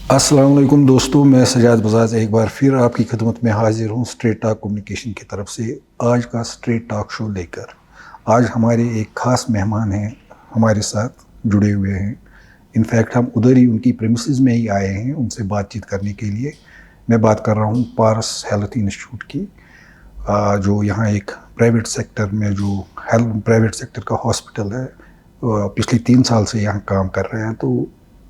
अस्सलाम वालेकुम दोस्तों, मैं सजाद बजाज एक बार फिर आपकी खिदमत में हाजिर हूँ स्ट्रेट टॉक कम्युनिकेशन की तरफ से आज का स्ट्रेट टॉक शो लेकर। आज हमारे एक ख़ास मेहमान हैं, हमारे साथ जुड़े हुए हैं। इनफैक्ट हम उधर ही उनकी प्रेमिसेस में ही आए हैं उनसे बातचीत करने के लिए। मैं बात कर रहा हूँ पारस हेल्थ इंस्टीट्यूट की, जो यहाँ एक प्राइवेट सेक्टर में जो प्राइवेट सेक्टर का हॉस्पिटल है, पिछले 3 साल से यहाँ काम कर रहे हैं। तो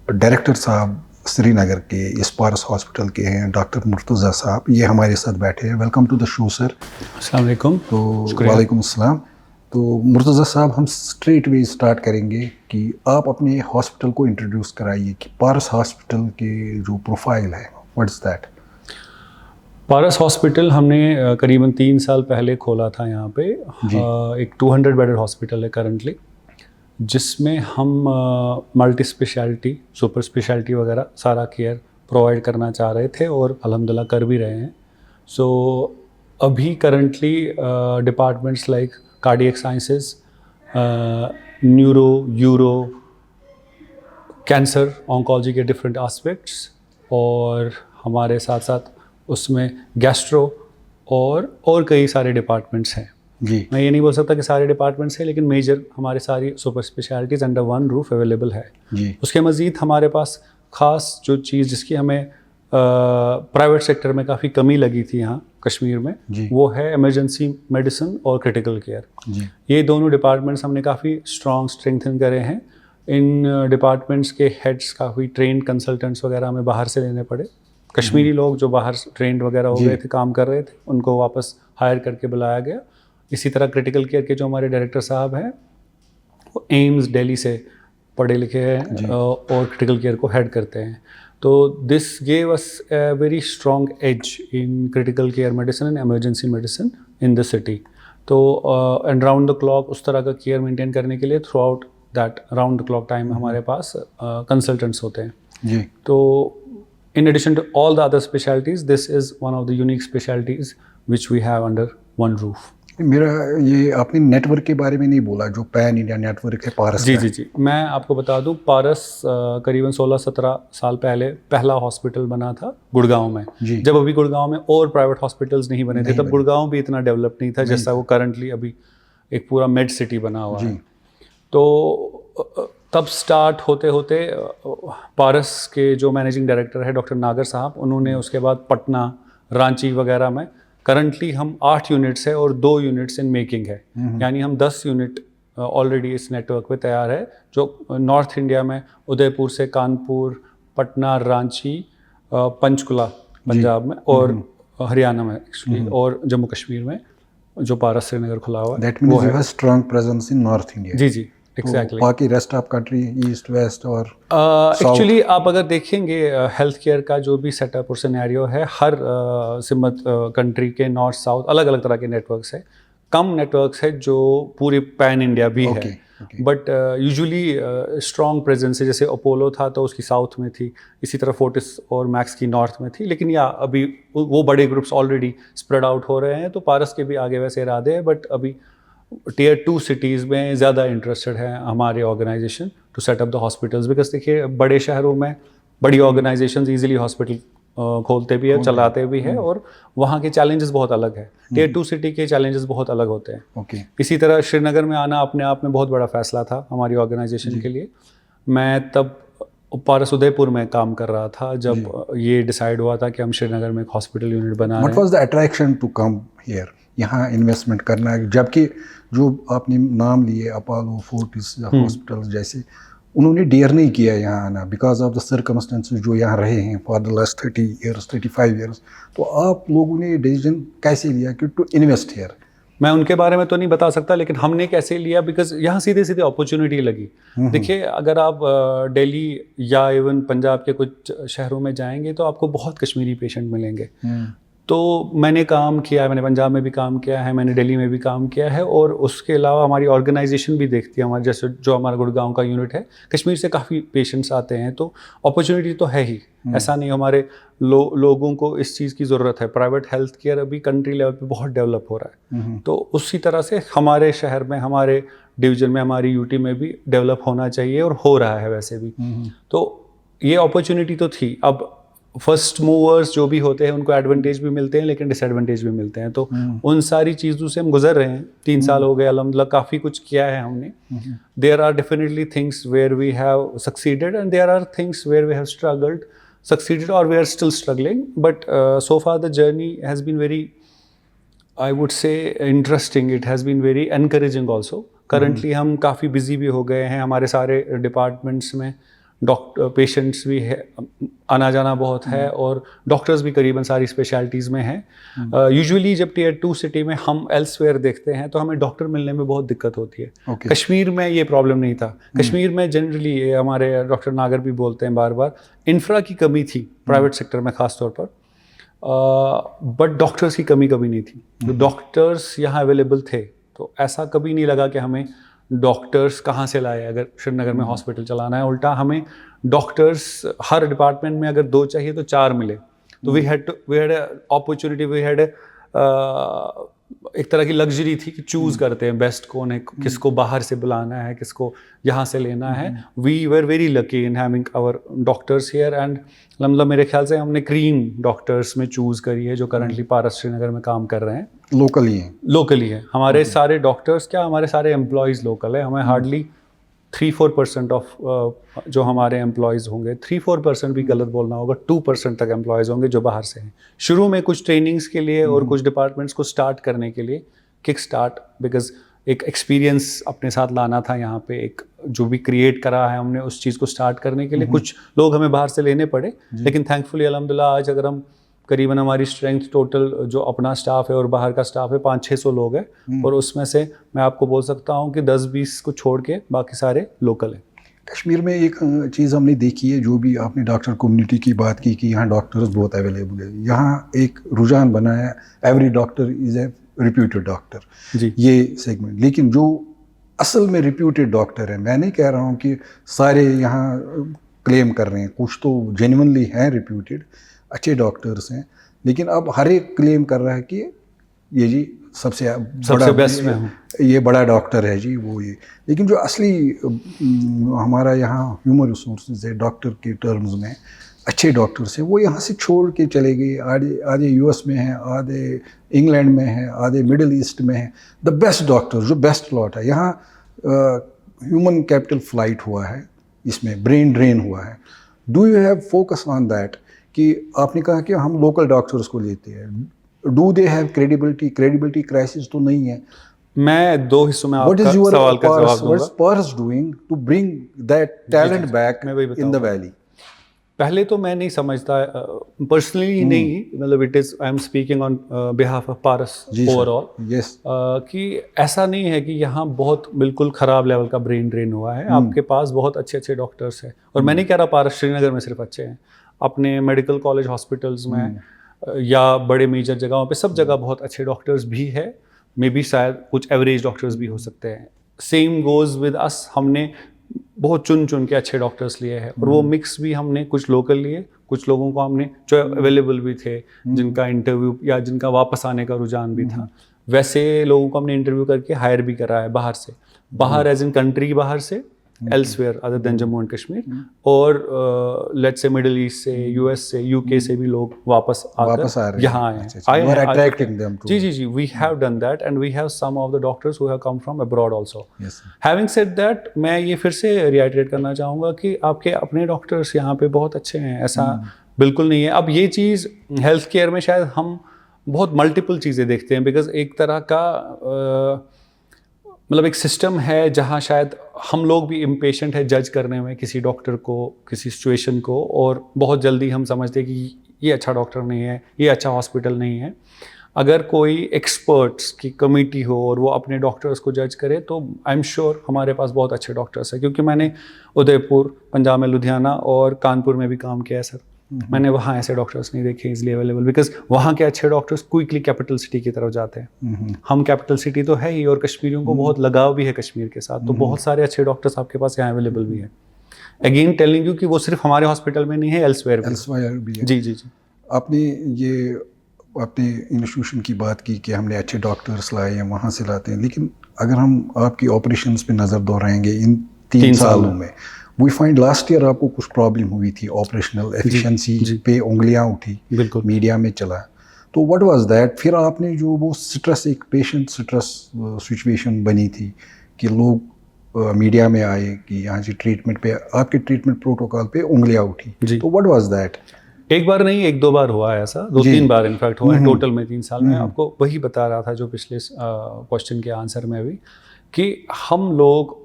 डायरेक्टर साहब श्रीनगर के इस पारस हॉस्पिटल के हैं, डॉक्टर मुर्तज़ा साहब, ये हमारे साथ बैठे हैं। Welcome to the show sir. अस्सलाम वालेकुम। तो वालेकुम अस्सलाम। तो मुर्तज़ा साहब, हम स्ट्रेट वे स्टार्ट करेंगे कि आप अपने हॉस्पिटल को इंट्रोड्यूस कराइए कि पारस हॉस्पिटल के जो प्रोफाइल है, what is that? Paras hospital हमने करीबन 3 साल पहले खोला था यहाँ पे। एक 200 बेडेड हॉस्पिटल है करंटली, जिसमें हम मल्टी स्पेशलिटी, सुपर स्पेशलिटी वगैरह सारा केयर प्रोवाइड करना चाह रहे थे और अल्हम्दुलिल्लाह कर भी रहे हैं। सो अभी currently departments like cardiac sciences, neuro, euro, cancer, oncology के डिफरेंट एस्पेक्ट्स, और हमारे साथ साथ उसमें गैस्ट्रो और कई सारे डिपार्टमेंट्स हैं। जी, मैं ये नहीं बोल सकता कि सारे डिपार्टमेंट्स हैं, लेकिन मेजर हमारे सारी super specialities under one roof available है। जी, उसके मज़ीद हमारे पास ख़ास जो चीज़ जिसकी हमें प्राइवेट सेक्टर में काफ़ी कमी लगी थी यहाँ कश्मीर में, जी, वो है इमरजेंसी मेडिसिन और क्रिटिकल केयर। जी, ये दोनों डिपार्टमेंट्स हमने काफ़ी स्ट्रेंथन करे हैं। इन डिपार्टमेंट्स के हेड्स काफ़ी ट्रेंड कंसल्टेंट्स वगैरह हमें बाहर से लेने पड़े। कश्मीरी लोग जो बाहर ट्रेंड वगैरह हो गए थे, काम कर रहे थे, उनको वापस हायर करके बुलाया गया। इसी तरह क्रिटिकल केयर के जो हमारे डायरेक्टर साहब हैं, वो एम्स दिल्ली से पढ़े लिखे हैं और क्रिटिकल केयर को हेड करते हैं। तो this gave us a very strong edge in critical care medicine and emergency medicine in the city. तो एंड राउंड द क्लॉक उस तरह का केयर मेंटेन करने के लिए throughout that round the clock time हमारे पास कंसल्टेंट्स होते हैं। जी। तो in addition to all the other specialties, this is one of the unique specialties which we have under one roof. मेरा ये आपने नेटवर्क के बारे में नहीं बोला, जो पैन इंडिया नेटवर्क है पारस जी का। जी जी, मैं आपको बता दूं, पारस करीबन 16-17 साल पहले पहला हॉस्पिटल बना था गुड़गांव में। जी। जब अभी गुड़गांव में और प्राइवेट हॉस्पिटल्स नहीं बने थे, तब गुड़गांव भी इतना डेवलप नहीं था जैसा वो करंटली अभी एक पूरा मेड सिटी बना हुआ है। तो तब स्टार्ट होते होते पारस के जो मैनेजिंग डायरेक्टर है डॉक्टर नागर साहब, उन्होंने उसके बाद पटना, रांची वगैरह में करंटली हम 8 यूनिट्स है और 2 यूनिट्स इन मेकिंग है, यानी हम 10 यूनिट ऑलरेडी इस नेटवर्क पे तैयार है, जो नॉर्थ इंडिया में उदयपुर से कानपुर, पटना, रांची, पंचकुला पंजाब में, और हरियाणा में एक्चुअली, और जम्मू कश्मीर में जो पारस श्रीनगर खुला हुआ है। That means you have strong presence in north India. जी जी, एग्जैक्टली। बाकी rest of country, east west और एक्चुअली आप अगर देखेंगे हेल्थ केयर का जो भी सेटअप और सिनेरियो है, हर सिमत कंट्री के नॉर्थ साउथ अलग अलग तरह के नेटवर्क्स है। कम नेटवर्क्स है जो पूरे पैन इंडिया भी है, बट यूजुअली स्ट्रॉन्ग प्रेजेंस है। जैसे अपोलो था तो उसकी साउथ में थी, इसी तरह फोर्टिस और मैक्स की नॉर्थ में थी, लेकिन अभी वो बड़े ग्रुप्स ऑलरेडी स्प्रेड आउट हो रहे हैं। तो पारस के भी आगे वैसे इरादे हैं, बट अभी टियर 2 सिटीज़ में ज़्यादा इंटरेस्टेड है हमारे organisation to set up the hospitals, because देखिए बड़े शहरों में बड़ी ऑर्गेनाइजेशंस इजीली हॉस्पिटल खोलते भी है, चलाते भी है, और वहाँ के चैलेंजेस बहुत अलग है। टियर 2 सिटी के चैलेंजेस बहुत अलग होते हैं। इसी तरह श्रीनगर में आना अपने आप में बहुत बड़ा फैसला था हमारी ऑर्गेनाइजेशन के लिए। मैं तब पारस उदयपुर में काम कर रहा था जब ये डिसाइड हुआ था कि हम श्रीनगर में एक हॉस्पिटल यूनिट बना रहे हैं। What was the attraction to come here, यहाँ इन्वेस्टमेंट करना है? जबकि जो आपने नाम लिए अपोलो, फोर्टिस हॉस्पिटल जैसे, उन्होंने डेयर नहीं किया यहाँ आना बिकॉज ऑफ द सर्कमस्टेंसेस जो यहाँ रहे हैं for the last 30 years, 35 years. तो आप लोगों ने डिसीजन कैसे लिया कि टू इन्वेस्ट हियर? मैं उनके बारे में तो नहीं बता सकता, लेकिन हमने कैसे लिया, बिकॉज यहाँ सीधे सीधे अपॉर्चुनिटी लगी। देखिए, अगर आप दिल्ली या इवन पंजाब के कुछ शहरों में जाएंगे तो आपको बहुत कश्मीरी पेशेंट मिलेंगे। तो मैंने काम किया है, मैंने पंजाब में भी काम किया है, मैंने दिल्ली में भी काम किया है, और उसके अलावा हमारी ऑर्गेनाइजेशन भी देखती है हमारे, जैसे जो हमारा गुड़गांव का यूनिट है, कश्मीर से काफ़ी पेशेंट्स आते हैं, तो अपॉर्चुनिटी तो है ही। ऐसा नहीं, हमारे लोगों को इस चीज़ की ज़रूरत है। प्राइवेट हेल्थ केयर अभी कंट्री लेवल पे बहुत डेवलप हो रहा है, तो उसी तरह से हमारे शहर में, हमारे डिवीज़न में, हमारी यूटी में भी डेवलप होना चाहिए, और हो रहा है वैसे भी। तो ये अपॉर्चुनिटी तो थी। अब फर्स्ट मूवर्स जो भी होते हैं उनको एडवांटेज भी मिलते हैं लेकिन डिसएडवांटेज भी मिलते हैं, तो उन सारी चीज़ों से हम गुजर रहे हैं। 3 साल हो गए अल्हम्दुलिल्लाह, काफ़ी कुछ किया है हमने। There are definitely things where we have succeeded and there are things where we have struggled, succeeded, or we are still struggling, but so far the journey has been very, I would say, interesting. It has been very encouraging also. Currently हम काफ़ी busy भी हो गए हैं, हमारे सारे departments में doctor patients भी है, आना जाना बहुत है, और डॉक्टर्स भी करीबन सारी स्पेशलिटीज़ में हैं। यूजुअली जब Tier 2 सिटी में हम एल्सवेयर देखते हैं तो हमें डॉक्टर मिलने में बहुत दिक्कत होती है। कश्मीर में ये प्रॉब्लम नहीं था। कश्मीर में जनरली हमारे डॉक्टर नागर भी बोलते हैं बार बार, इंफ्रा की कमी थी प्राइवेट सेक्टर में ख़ास तौर पर, बट डॉक्टर्स की कमी कभी नहीं थी। तो डॉक्टर्स यहाँ अवेलेबल थे, तो ऐसा कभी नहीं लगा कि हमें डॉक्टर्स कहाँ से लाए अगर श्रीनगर में हॉस्पिटल चलाना है। उल्टा हमें डॉक्टर्स हर डिपार्टमेंट में अगर 2 चाहिए तो 4 मिले। तो we had opportunity, we had एक तरह की लग्जरी थी कि चूज़ करते हैं बेस्ट कौन है, किसको बाहर से बुलाना है, किसको यहाँ से लेना है। We were very lucky in having our doctors here, and मतलब मेरे ख्याल से हमने क्रीम डॉक्टर्स में चूज़ करी है जो करंटली पारस श्रीनगर में काम कर रहे हैं। लोकली है हमारे सारे डॉक्टर्स, क्या हमारे सारे एम्प्लॉयज़ लोकल है। हमें हार्डली 3-4% ऑफ जो हमारे एम्प्लॉयज़ होंगे, 3-4% भी गलत बोलना होगा, 2% तक एम्प्लॉयज़ होंगे जो बाहर से हैं। शुरू में कुछ ट्रेनिंग्स के लिए और कुछ डिपार्टमेंट्स को स्टार्ट करने के लिए, किक स्टार्ट, बिकॉज एक एक्सपीरियंस अपने साथ लाना था यहाँ पे, एक जो भी क्रिएट करा है हमने उस चीज़ को स्टार्ट करने के लिए कुछ लोग हमें बाहर से लेने पड़े। लेकिन थैंकफुली अल्हम्दुलिल्लाह आज अगर हम करीबन हमारी स्ट्रेंथ टोटल जो अपना स्टाफ है और बाहर का स्टाफ है 500-600 लोग हैं, और उसमें से मैं आपको बोल सकता हूँ कि 10-20 को छोड़ के बाकी सारे लोकल हैं। कश्मीर में एक चीज़ हमने देखी है, जो भी आपने डॉक्टर कम्युनिटी की बात की कि यहाँ डॉक्टर्स बहुत अवेलेबल है, यहाँ एक रुझान बना है every doctor is a reputed doctor, ये सेगमेंट। लेकिन जो असल में रिप्यूटेड डॉक्टर है, मैं नहीं कह रहा हूँ कि सारे यहाँ क्लेम कर रहे हैं, कुछ तो जेन्युइनली हैं रिप्यूटेड अच्छे डॉक्टर्स हैं, लेकिन अब हर एक क्लेम कर रहा है कि ये जी सबसे बेस्ट में हूँ, ये बड़ा डॉक्टर है जी वो ये। लेकिन जो असली हमारा यहाँ ह्यूमन रिसोर्सेज है डॉक्टर के टर्म्स में, अच्छे डॉक्टर्स हैं, वो यहाँ से छोड़ के चले गए। आधे US में हैं, आधे इंग्लैंड में हैं, आधे मिडिल ईस्ट में हैं। द बेस्ट डॉक्टर जो बेस्ट लॉट है यहाँ, ह्यूमन कैपिटल फ्लाइट हुआ है, इसमें ब्रेन ड्रेन हुआ है। Do you have focus on that कि आपने कहा कि हम लोकल डॉक्टर्स को लेते हैं, do they have credibility crisis तो नहीं है? मैं 2 हिस्सों में आपका सवाल का जवाब दूंगा। What is Paras doing to bring that talent back in the valley? पहले तो मैं नहीं समझता पर्सनली, नहीं मतलब it is I am speaking on behalf of Paras overall, कि ऐसा नहीं है कि यहाँ बहुत बिल्कुल ख़राब लेवल का ब्रेन ड्रेन हुआ है। आपके पास बहुत अच्छे अच्छे डॉक्टर्स हैं, और मैं नहीं कह रहा पारस श्रीनगर में सिर्फ अच्छे हैं, अपने मेडिकल कॉलेज हॉस्पिटल्स में या बड़े मेजर जगहों पे सब जगह बहुत अच्छे डॉक्टर्स भी है। मे बी शायद कुछ एवरेज डॉक्टर्स भी हो सकते हैं। सेम गोज़ विद अस, हमने बहुत चुन के अच्छे डॉक्टर्स लिए हैं, और वो मिक्स भी हमने कुछ लोकल लिए, कुछ लोगों को हमने जो अवेलेबल भी थे, जिनका इंटरव्यू या जिनका वापस आने का रुझान भी था, वैसे लोगों को हमने इंटरव्यू करके हायर भी करा है बाहर से, बाहर एज इन कंट्री बाहर से, elsewhere other than Jammu and Kashmir, और लेट्स से मिडिल ईस्ट से, US से, UK से भी लोग वापस आकर यहाँ आए हैं। जी we have done that and we have some of the doctors who have come from abroad also. Having said that, मैं ये फिर से reiterate करना चाहूँगा कि आपके अपने डॉक्टर्स यहाँ पे बहुत अच्छे हैं, ऐसा बिल्कुल नहीं है। अब ये चीज़ हेल्थ केयर में शायद हम बहुत मल्टीपल चीज़ें देखते हैं, बिकॉज एक तरह का मतलब एक सिस्टम है जहाँ शायद हम लोग भी इम्पेशेंट है जज करने में किसी डॉक्टर को, किसी सिचुएशन को, और बहुत जल्दी हम समझते हैं कि ये अच्छा डॉक्टर नहीं है, ये अच्छा हॉस्पिटल नहीं है। अगर कोई एक्सपर्ट्स की कमेटी हो और वो अपने डॉक्टर्स को जज करे, तो आई एम श्योर हमारे पास बहुत अच्छे डॉक्टर्स हैं, क्योंकि मैंने उदयपुर, पंजाब में लुधियाना और कानपुर में भी काम किया है सर। मैंने वहाँ ऐसे डॉक्टर्स नहीं देखे इजीली अवेलेबल, बिकॉज वहाँ के अच्छे डॉक्टर्स क्विकली कैपिटल सिटी की तरफ जाते हैं। हम कैपिटल सिटी तो है ही, और कश्मीरियों को बहुत लगाव भी है कश्मीर के साथ, तो बहुत सारे अच्छे डॉक्टर्स आपके पास यहाँ अवेलेबल भी है। अगेन टेलिंग यू कि वो सिर्फ हमारे हॉस्पिटल में नहीं है, एल्सवेयर भी है। जी आपने ये अपने इंस्टीट्यूशन की बात की कि हमने अच्छे डॉक्टर्स लाए हैं, वहाँ से लाते हैं, लेकिन अगर हम आपकी ऑपरेशंस पे नज़र दोहराएंगे इन 3 सालों में, वी फाइंड लास्ट ईयर आपको कुछ प्रॉब्लम हुई थी ऑपरेशनल एफिशिएंसी पे उंगलियां उठी, बिल्कुल मीडिया में चला, तो व्हाट वाज दैट? फिर आपने जो वो स्ट्रेस, एक पेशेंट स्ट्रेस सिचुएशन बनी थी कि लोग मीडिया में आए कि यहाँ से ट्रीटमेंट पे, आपके ट्रीटमेंट प्रोटोकॉल पे उंगलियां उठी, जी। तो व्हाट वाज दैट? एक बार नहीं, एक दो बार हुआ है ऐसा, दो जी। तीन बार इनफैक्ट हुआ है टोटल में 3 साल में। आपको वही बता रहा था जो पिछले क्वेश्चन के आंसर में भी, कि हम लोग,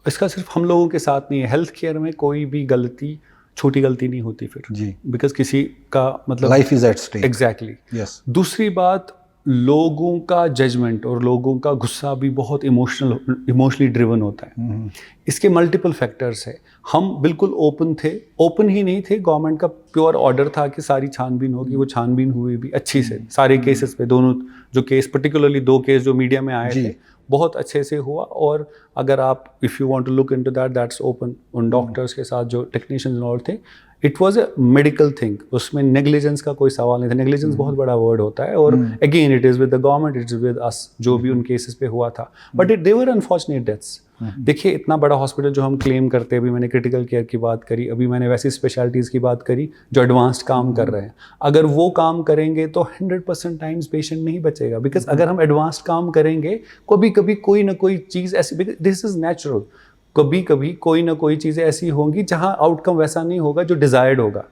इसका सिर्फ हम लोगों के साथ नहीं है, हेल्थ केयर में कोई भी गलती, छोटी गलती नहीं होती फिर, जी, बिकॉज किसी का मतलब life is at stake. Exactly. Yes. दूसरी बात, लोगों का जजमेंट और लोगों का गुस्सा भी बहुत इमोशनली ड्रिवन होता है। इसके मल्टीपल फैक्टर्स है। हम बिल्कुल ओपन थे, ओपन ही नहीं थे, गवर्नमेंट का प्योर ऑर्डर था कि सारी छानबीन होगी, वो छानबीन हुई भी अच्छी से सारे केसेस पे। दोनों जो केस, पर्टिकुलरली 2 केस जो मीडिया में आए थे, बहुत अच्छे से हुआ। और अगर आप if you want to look into that, that's open, उन डॉक्टर्स के साथ जो टेक्नीशियंस और थे, it was a medical thing, उसमें नेग्लिजेंस का कोई सवाल नहीं था। नेग्लिजेंस बहुत बड़ा वर्ड होता है, और again it is with the government, it is with us, जो भी उन केसेस पे हुआ था। But they were unfortunate deaths. देखिए, इतना बड़ा हॉस्पिटल जो हम क्लेम करते हैं, अभी मैंने क्रिटिकल केयर की बात करी, अभी मैंने वैसी स्पेशलिटीज़ की बात करी जो एडवांस्ड काम कर रहे हैं, अगर वो काम करेंगे तो 100% टाइम्स पेशेंट नहीं बचेगा। बिकॉज अगर हम एडवांस्ड काम करेंगे, कभी कभी कोई ना कोई चीज़ ऐसी, दिस इज़ नेचुरल, कभी कभी कोई ना कोई चीज़ें ऐसी होंगी जहां आउटकम वैसा नहीं होगा जो डिज़ायर्ड होगा।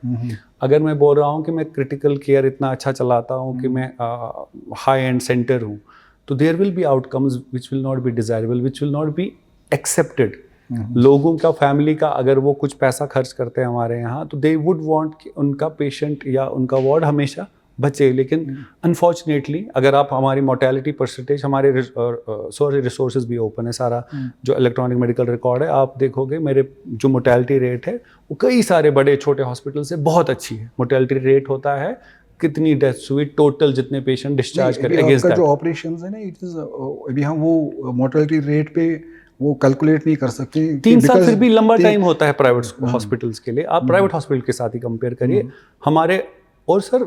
अगर मैं बोल रहा हूँ कि मैं क्रिटिकल केयर इतना अच्छा चलाता हूँ कि मैं हाई एंड सेंटर हूँ, तो there will be outcomes which will not be desirable, which will not be accepted. लोगों का, फैमिली का, अगर वो कुछ पैसा खर्च करते हैं हमारे यहाँ, तो दे वुड वांट कि उनका पेशेंट या उनका वार्ड हमेशा बचे। लेकिन अनफॉर्चुनेटली अगर आप हमारी मोर्टेलिटी परसेंटेज, हमारे रिसोर्सेज भी ओपन है, सारा जो इलेक्ट्रॉनिक मेडिकल रिकॉर्ड है, आप देखोगे मेरे जो मोर्टेलिटी रेट है वो कई सारे बड़े छोटे हॉस्पिटल से बहुत अच्छी है। मोर्टेलिटी रेट होता है कितनी डेथ्स हुई, टोटल जितने पेशेंट डिस्चार्ज करें अगेंस्ट दैट। जो ऑपरेशंस है ना, इट इज अभी हम वो मोर्टेलिटी रेट पे वो कैलकुलेट नहीं कर सकते। 3 साल फिर भी लंबा टाइम होता है प्राइवेट हॉस्पिटल्स के लिए। आप प्राइवेट हॉस्पिटल के साथ ही कंपेयर करिए हमारे। और सर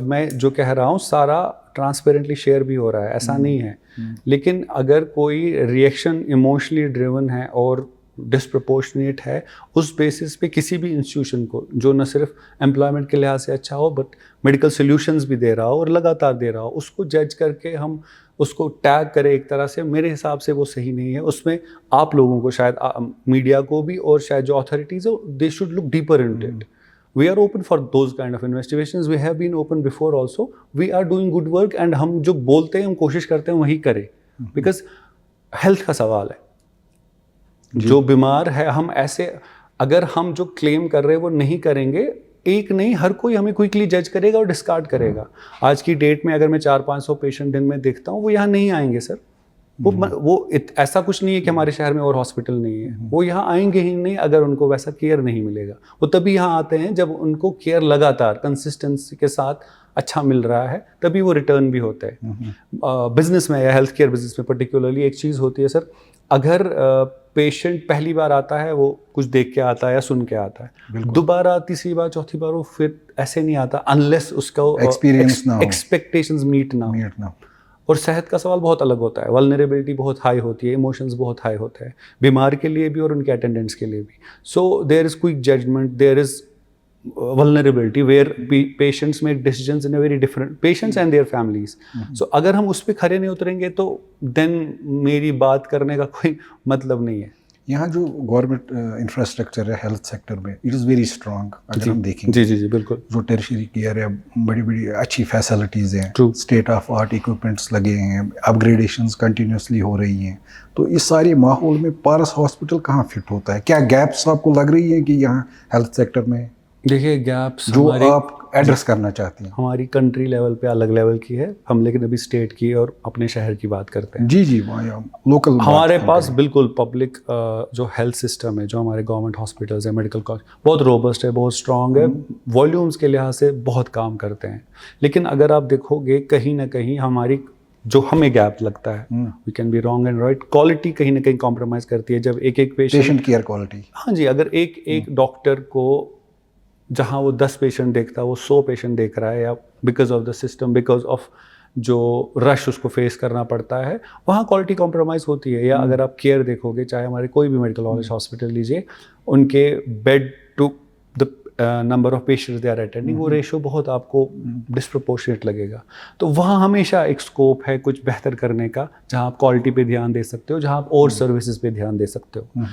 मैं जो कह रहा हूँ सारा ट्रांसपेरेंटली शेयर भी हो रहा है, ऐसा नहीं है। लेकिन अगर कोई रिएक्शन इमोशनली ड्रिवन है और डिस्प्रपोर्शनेट है, उस बेसिस पे किसी भी इंस्टीट्यूशन को, जो न सिर्फ एम्प्लॉयमेंट के लिहाज से अच्छा हो बट मेडिकल सॉल्यूशंस भी दे रहा हो और लगातार दे रहा हो, उसको जज करके हम उसको टैग करें एक तरह से, मेरे हिसाब से वो सही नहीं है। उसमें आप लोगों को, शायद मीडिया को भी, और शायद जो अथॉरिटीज़ है, they should look deeper into it. We are open for those kind of investigations. We have been open before also. We are doing good work, and हम जो बोलते हैं, हम कोशिश करते हैं वही करें, because हेल्थ का सवाल है। जो बीमार है, हम ऐसे, अगर हम जो क्लेम कर रहे हैं वो नहीं करेंगे, एक नहीं, हर कोई हमें क्विकली जज करेगा और डिस्कार्ड करेगा। आज की डेट में अगर मैं 400-500 पेशेंट दिन में देखता हूँ, वो यहाँ नहीं आएंगे सर। ऐसा कुछ नहीं है कि हमारे शहर में और हॉस्पिटल नहीं है, वो यहाँ आएंगे ही नहीं अगर उनको वैसा केयर नहीं मिलेगा। वो तभी यहाँ आते हैं जब उनको केयर लगातार कंसिस्टेंसी के साथ अच्छा मिल रहा है, तभी वो रिटर्न भी होता है। बिजनेस में या हेल्थ केयर बिजनेस में पर्टिकुलरली एक चीज़ होती है सर, अगर पेशेंट पहली बार आता है वो कुछ देख के आता है या सुन के आता है, दोबारा, तीसरी बार, चौथी बार वो फिर ऐसे नहीं आता अनलेस उसका एक्सपीरियंस ना हो, एक्सपेक्टेशंस मीट ना हो। और सेहत का सवाल बहुत अलग होता है, वल्नरेबिलिटी बहुत हाई होती है, इमोशंस बहुत हाई होते हैं, बीमार के लिए भी और उनके अटेंडेंट्स के लिए भी। So there is quick judgement, there is vulnerability where patients make decisions in a very different, patients and their families. So अगर हम उस पर खड़े नहीं उतरेंगे तो then मेरी बात करने का कोई मतलब नहीं है। यहाँ जो गवर्नमेंट इंफ्रास्ट्रक्चर है हेल्थ सेक्टर में, इट इज़ वेरी स्ट्रॉन्ग। अगर हम देखेंगे, जी जी जी बिल्कुल, जो टर्शियरी केयर है, बड़ी बड़ी अच्छी फैसिलिटीज़ हैं, स्टेट ऑफ आर्ट इक्विपमेंट्स लगे हैं, अपग्रेडेशंस कंटिन्यूसली हो रही हैं, तो इस सारे माहौल में पारस हॉस्पिटल कहाँ फिट होता है? क्या गैप्स आपको लग रही है कि यहाँ हेल्थ सेक्टर में? देखिए, गैप्स जो आप एड्रेस करना चाहते हैं। हमारी कंट्री लेवल पे अलग लेवल की है हम, लेकिन अभी स्टेट की और अपने शहर की बात करते हैं। जी जी, लोकल हमारे पास बिल्कुल पब्लिक जो हेल्थ सिस्टम है, जो हमारे गवर्नमेंट हॉस्पिटल्स है, मेडिकल कॉलेज, बहुत रोबस्ट है, बहुत स्ट्रॉन्ग है, वॉल्यूम्स के लिहाज से बहुत काम करते हैं। लेकिन अगर आप देखोगे, कहीं ना कहीं हमारी जो हमें गैप लगता है, we can be wrong and right, quality कहीं ना कहीं कॉम्प्रोमाइज़ करती है। जब एक पेशेंट केयर क्वालिटी, हाँ जी, अगर एक डॉक्टर को जहाँ वो 10 पेशेंट देखता है वो 100 पेशेंट देख रहा है, या because of the system, because of जो रश उसको फेस करना पड़ता है, वहाँ क्वालिटी कॉम्प्रोमाइज़ होती है। या अगर आप केयर देखोगे, चाहे हमारे कोई भी मेडिकल कॉलेज हॉस्पिटल लीजिए, उनके bed to the number of patients they are attending, वो रेशो बहुत आपको डिस्प्रपोर्शनेट लगेगा। तो वहाँ हमेशा एक स्कोप है कुछ बेहतर करने का, जहाँ आप क्वालिटी पे ध्यान दे सकते हो, जहाँ आप और सर्विसेज पे ध्यान दे सकते हो।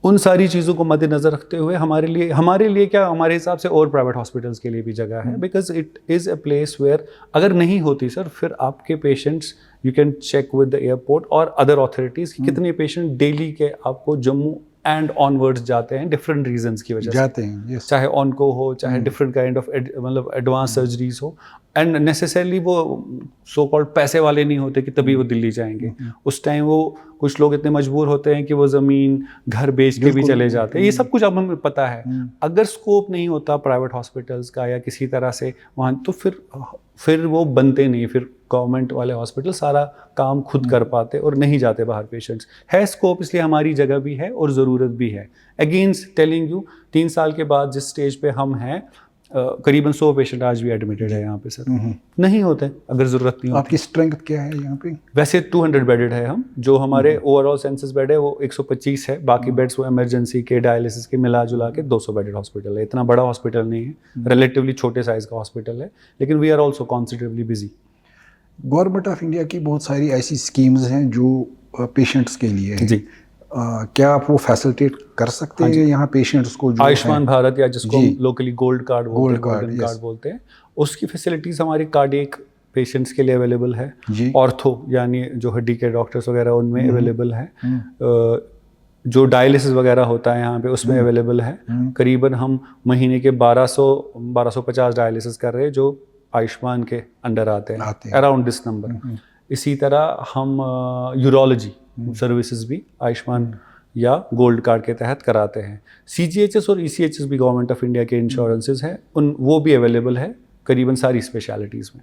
उन सारी चीज़ों को मद्देनज़र रखते हुए हमारे लिए क्या, हमारे हिसाब से और प्राइवेट हॉस्पिटल्स के लिए भी जगह है, because it is a place where अगर नहीं होती सर, फिर आपके patients, you can check with the airport और अदर ऑथोरिटीज़ कितने पेशेंट डेली के आपको जम्मू एंड ऑनवर्ड्स जाते हैं डिफरेंट रीजंस की वजह जाते हैं, yes. चाहे ऑनको हो, चाहे डिफरेंट काइंड ऑफ मतलब एडवांस सर्जरीज हो, एंड नेसेसरली वो सो कॉल्ड पैसे वाले नहीं होते कि तभी वो दिल्ली जाएंगे। उस टाइम वो कुछ लोग इतने मजबूर होते हैं कि वो ज़मीन घर बेच के भी चले जाते हैं। ये सब कुछ अब हमें पता है। अगर स्कोप नहीं होता प्राइवेट हॉस्पिटल्स का या किसी तरह से वहाँ, तो फिर वो बनते नहीं, फिर गवर्नमेंट वाले हॉस्पिटल सारा काम खुद कर पाते और नहीं जाते बाहर पेशेंट्स। है स्कोप, इसलिए हमारी जगह भी है और ज़रूरत भी है। अगेंस्ट टेलिंग यू, 3 साल के बाद जिस स्टेज पे हम हैं, करीबन 100 पेशेंट आज भी एडमिटेड है यहाँ पे सर। नहीं होते अगर ज़रूरत नहीं होती। आपकी स्ट्रेंथ क्या है यहाँ पे? वैसे 200 बेडेड है हम, जो हमारे ओवरऑल सेंसस बेड है वो 125 है, बाकी बेड्स वो इमरजेंसी के, डायलिसिस के मिला जुला के 200 बेडेड हॉस्पिटल है। इतना बड़ा हॉस्पिटल नहीं है, रिलेटिवली छोटे साइज का हॉस्पिटल है, लेकिन we are also considerably busy. Government of India की बहुत सारी ऐसी स्कीम्स हैं जो पेशेंट्स के लिए है। जी, क्या आप वो फैसिलिटेट कर सकते हैं यहाँ पेशेंट्स को? जो आयुष्मान भारत, या जिसको लोकली गोल्ड कार्ड बोलते हैं, कार्ड, गोल्डन कार्ड बोलते हैं, उसकी फैसिलिटीज़ हमारे कार्डियक पेशेंट्स के लिए अवेलेबल है। ऑर्थो यानी जो हड्डी के डॉक्टर्स वगैरह, उनमें अवेलेबल है। जो डायलिसिस वगैरह होता है यहाँ पे, उसमें अवेलेबल है। करीबन हम महीने के 1250 डायलिसिस कर रहे हैं, जो आयुष्मान के अंडर आते हैं, अराउंड दिस नंबर। इसी तरह हम यूरोलॉजी सर्विसेज भी आयुष्मान या गोल्ड कार्ड के तहत कराते हैं। CGHS और ECHS भी गवर्नमेंट ऑफ इंडिया के इंश्योरेंसेज हैं, वो भी अवेलेबल है करीबन सारी स्पेशलिटीज़ में।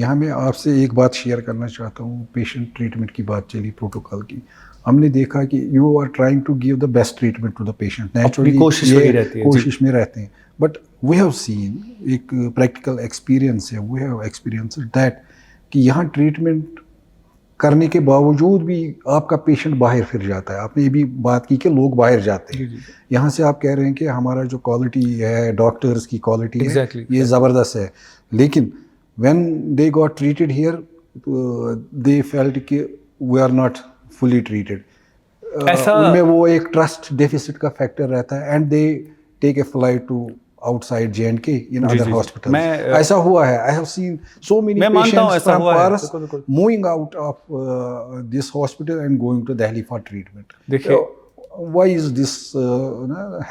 यहाँ मैं आपसे एक बात शेयर करना चाहता हूँ। पेशेंट ट्रीटमेंट की बात चली, प्रोटोकॉल की, हमने देखा कि you are trying to give the best treatment to the patient. Naturally कोशिश वही रहती है, कोशिश में रहते हैं, बट वी हैव सीन, एक प्रैक्टिकल एक्सपीरियंस है, वी हैव एक्सपीरियंस दैट कि यहाँ ट्रीटमेंट करने के बावजूद भी आपका पेशेंट बाहर फिर जाता है। आपने ये भी बात की कि लोग बाहर जाते हैं। यहाँ से आप कह रहे हैं कि हमारा जो क्वालिटी है, डॉक्टर्स की क्वालिटी है, ये ज़बरदस्त है, लेकिन when they got treated here, they felt कि we are not fully treated. उनमें वो एक ट्रस्ट डेफिसिट का फैक्टर रहता है, and they take a flight to outside J&K in other hospitals. ऐसा हुआ है। I have seen so many patients from Paras moving out of this hospital and going to Delhi for treatment. देखिए, why is this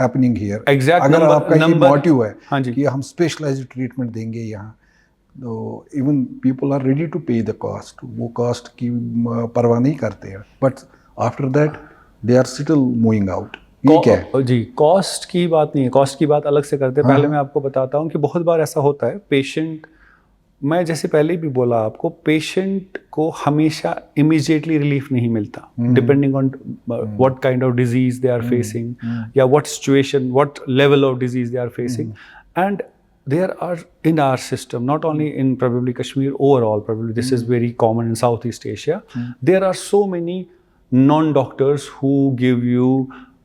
happening here? Exact अगर आपका ये motive है कि हम स्पेशलाइज्ड ट्रीटमेंट देंगे यहाँ, तो even people are ready to pay the cost, वो कॉस्ट की परवाह नहीं करते हैं, but after that they are still moving out. ये क्या है? जी, कॉस्ट की बात नहीं है, कॉस्ट की बात अलग से करते हैं। पहले मैं आपको बताता हूँ कि बहुत बार ऐसा होता है, पेशेंट, मैं जैसे पहले भी बोला आपको, पेशेंट को हमेशा इमीडिएटली रिलीफ नहीं मिलता, depending on what kind of disease they are facing, या what situation, what level of disease they are facing, and there are in our system, not only in probably Kashmir, overall probably this is very common in Southeast Asia, there are so many non-doctors who give you